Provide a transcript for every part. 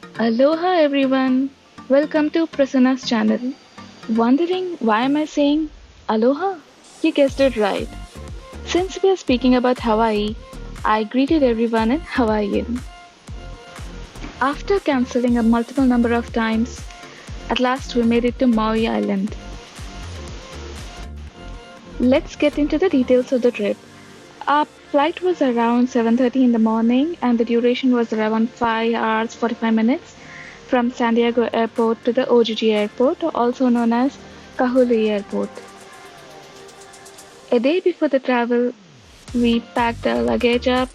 Aloha everyone! Welcome to Prasuna'sChannel. Channel. Wondering why am I saying Aloha? You guessed it right. Since we are speaking about Hawaii, I greeted everyone in Hawaiian. After cancelling a multiple number of times, at last we made it to Maui Island. Let's get into the details of the trip. Our flight was around 7:30 in the morning and the duration was around 5 hours 45 minutes from San Diego Airport to the OGG Airport, also known as Kahului Airport. A day before the travel, we packed our luggage up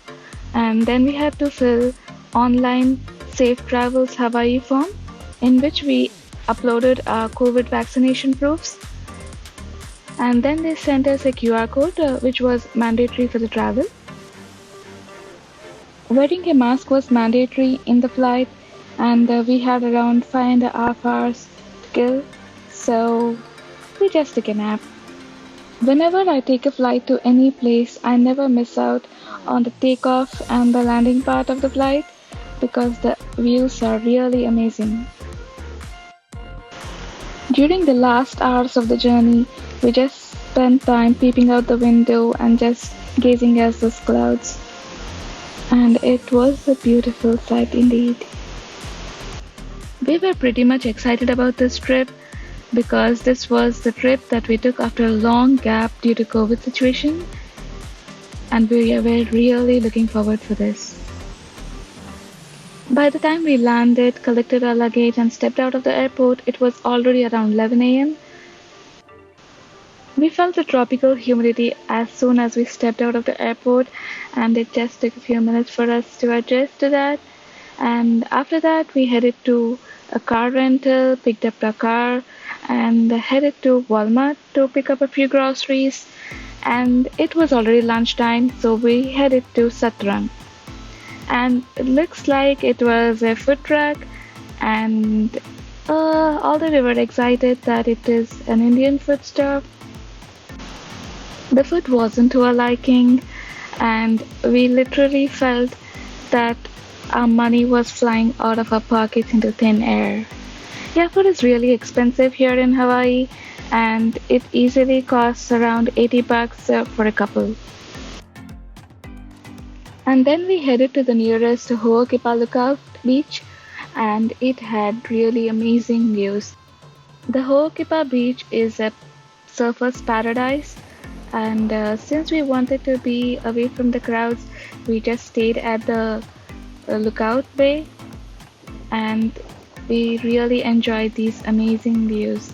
and then we had to fill online Safe Travels Hawaii form in which we uploaded our COVID vaccination proofs, and then they sent us a QR code which was mandatory for the travel. Wearing a mask was mandatory in the flight, and we had around 5.5 hours to kill, so we just took a nap. Whenever I take a flight to any place, I never miss out on the takeoff and the landing part of the flight because the views are really amazing. During the last hours of the journey, we just spent time peeping out the window and just gazing at those clouds. And it was a beautiful sight indeed. We were pretty much excited about this trip because this was the trip that we took after a long gap due to COVID situation, and we were really looking forward for this. By the time we landed, collected our luggage and stepped out of the airport, it was already around 11 a.m. We felt the tropical humidity as soon as we stepped out of the airport, and it just took a few minutes for us to adjust to that. And after that, we headed to a car rental, picked up a car, and headed to Walmart to pick up a few groceries. And it was already lunchtime, so we headed to Satrang. And it looks like it was a food truck, and although we were excited that it is an Indian food store, the food wasn't to our liking, and we literally felt that our money was flying out of our pockets into thin air. Yeah, food is really expensive here in Hawaii, and it easily costs around 80 bucks for a couple. And then we headed to the nearest Ho'okipalooka beach, and it had really amazing views. The Ho'okipa beach is a surfer's paradise, and since we wanted to be away from the crowds, we just stayed at the lookout bay, and we really enjoyed these amazing views.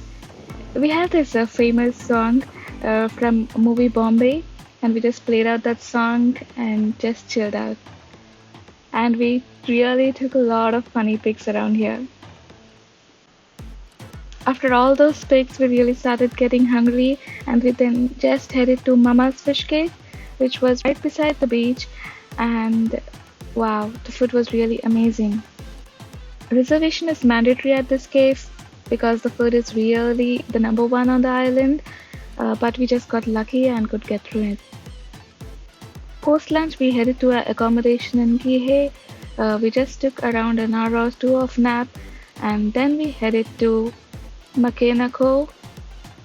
We had this famous song from movie Bombay, and we just played out that song and just chilled out. And we really took a lot of funny pics around here. After all those pics, we really started getting hungry, and we then just headed to Mama's Fish Cake, which was right beside the beach, and wow, the food was really amazing. Reservation is mandatory at this cave because the food is really the number one on the island, but we just got lucky and could get through it. Post lunch, we headed to our accommodation in Kihei. We just took around an hour or two of nap, and then we headed to Makena Cove,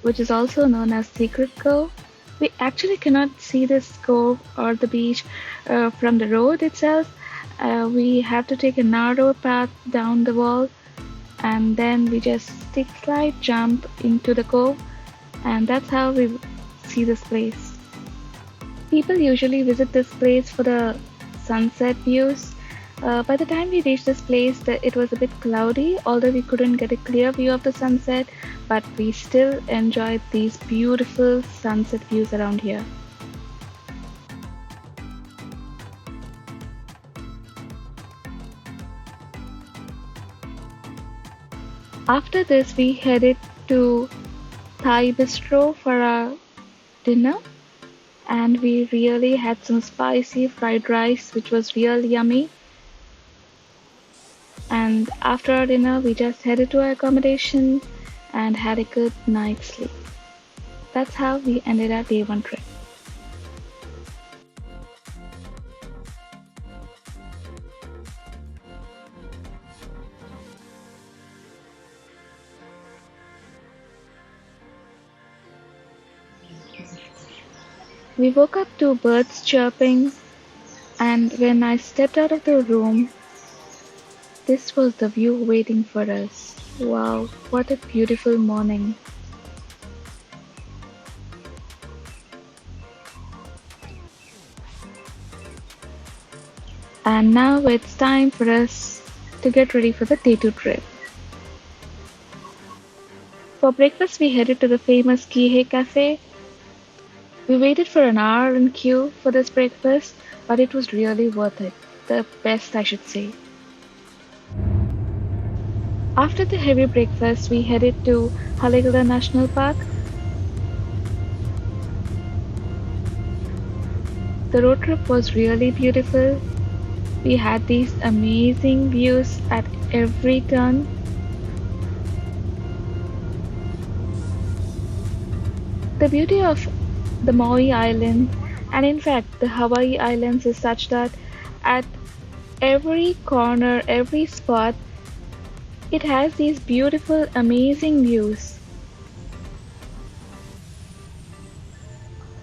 which is also known as Secret Cove. We actually cannot see this cove or the beach from the road itself. We have to take a narrow path down the wall, and then we just take a slight jump into the cove, and that's how we see this place. People usually visit this place for the sunset views. By the time we reached this place, it was a bit cloudy, although we couldn't get a clear view of the sunset, but we still enjoyed these beautiful sunset views around here. After this, we headed to Thai Bistro for our dinner, and we really had some spicy fried rice, which was real yummy. And after our dinner, we just headed to our accommodation and had a good night's sleep. That's how we ended our day one trip. We woke up to birds chirping, and when I stepped out of the room, this was the view waiting for us. Wow, what a beautiful morning! And now it's time for us to get ready for the day 2 trip. For breakfast, we headed to the famous Kihei cafe. We waited for an hour in queue for this breakfast, but it was really worth it. The best, I should say. After the heavy breakfast, we headed to Halekala National Park. The road trip was really beautiful. We had these amazing views at every turn. The beauty of the Maui Island, and in fact the Hawaii Islands, is such that at every corner, every spot, it has these beautiful, amazing views.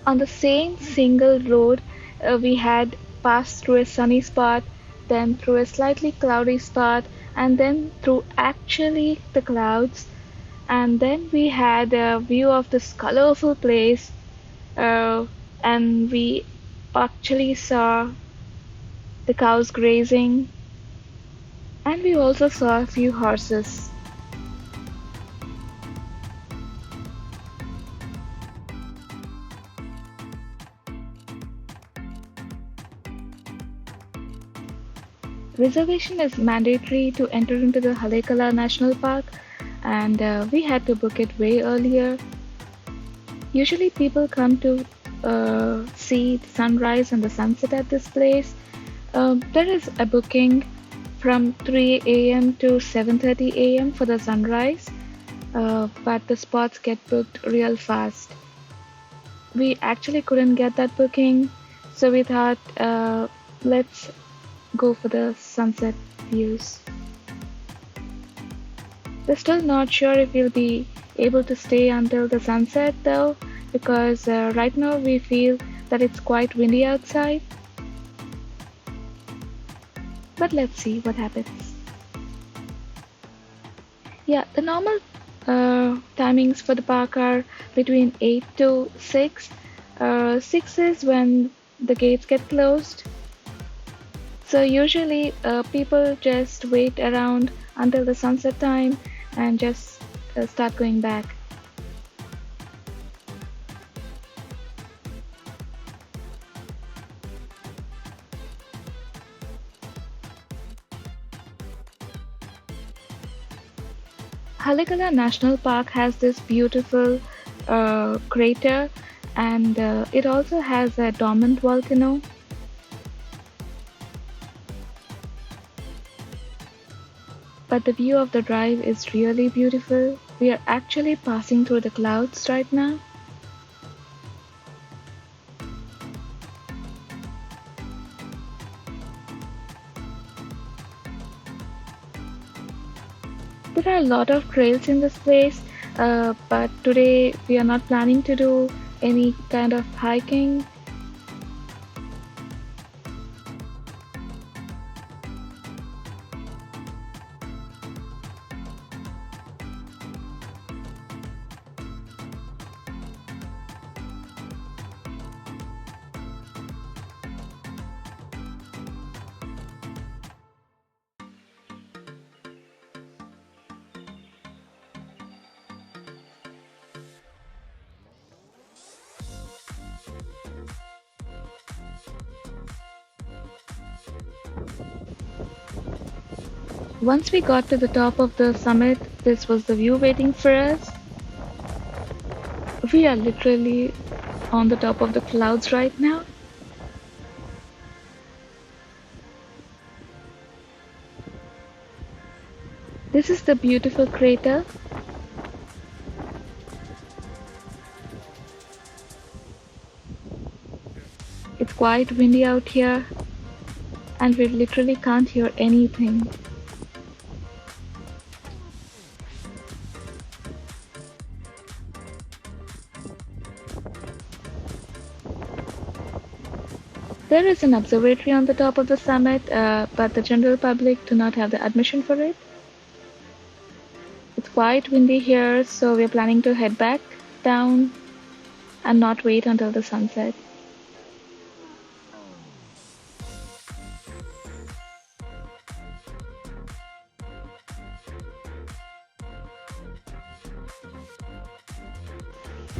On the same single road, we had passed through a sunny spot, then through a slightly cloudy spot, and then through actually the clouds. And then we had a view of this colorful place, uh, and we actually saw the cows grazing, and we also saw a few horses. Reservation is mandatory to enter into the Halekala National Park, and we had to book it way earlier. Usually, people come to see the sunrise and the sunset at this place. There is a booking from 3 a.m. to 7:30 a.m. for the sunrise, but the spots get booked real fast. We actually couldn't get that booking, so we thought, let's go for the sunset views. We're still not sure if we'll be able to stay until the sunset though, because right now we feel that it's quite windy outside. But let's see what happens. Yeah, the normal timings for the park are between 8 to 6. 6 is when the gates get closed. So usually people just wait around until the sunset time and just start going back. Halekala National Park has this beautiful crater, and it also has a dormant volcano. But the view of the drive is really beautiful. We are actually passing through the clouds right now. There are a lot of trails in this place, but today we are not planning to do any kind of hiking. Once we got to the top of the summit, this was the view waiting for us. We are literally on the top of the clouds right now. This is the beautiful crater. It's quite windy out here, and we literally can't hear anything. There is an observatory on the top of the summit, but the general public do not have the admission for it. It's quite windy here, so we're planning to head back down and not wait until the sunset.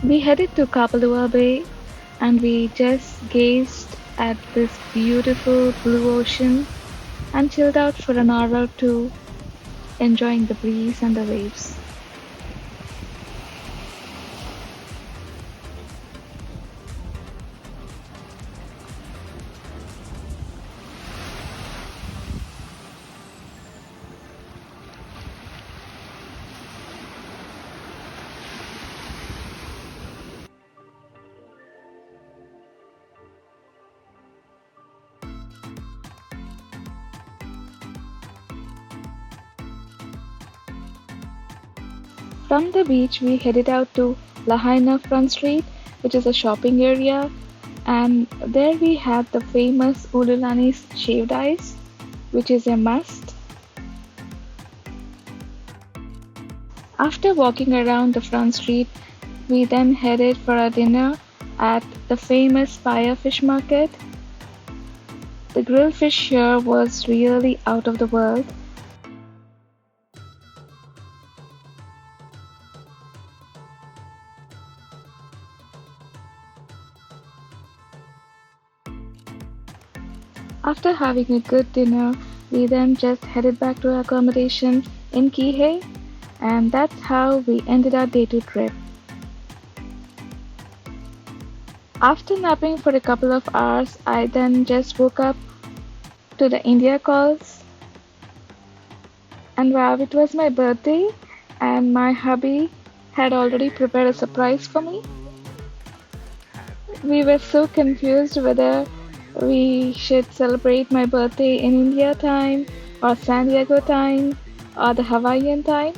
We headed to Kapalua Bay and we just gazed at this beautiful blue ocean and chilled out for an hour or two, enjoying the breeze and the waves. From the beach, we headed out to Lahaina Front Street, which is a shopping area, and there we had the famous Ululani's shaved ice, which is a must. After walking around the front street, we then headed for a dinner at the famous Paya Fish Market. The grilled fish here was really out of the world. After having a good dinner, we then just headed back to our accommodation in Kihei, and that's how we ended our day 2 trip. After napping for a couple of hours, I then just woke up to the India calls. And wow, it was my birthday, and my hubby had already prepared a surprise for me. We were so confused whether we should celebrate my birthday in India time or San Diego time or the Hawaiian time.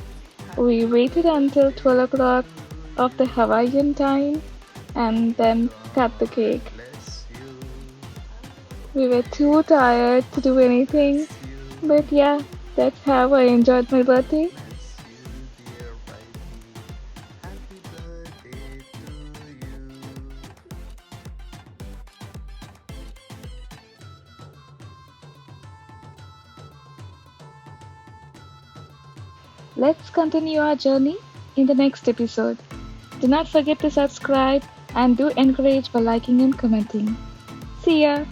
We waited until 12 o'clock of the Hawaiian time and then cut the cake. We were too tired to do anything, but yeah, that's how I enjoyed my birthday. Let's continue our journey in the next episode. Do not forget to subscribe and do encourage by liking and commenting. See ya!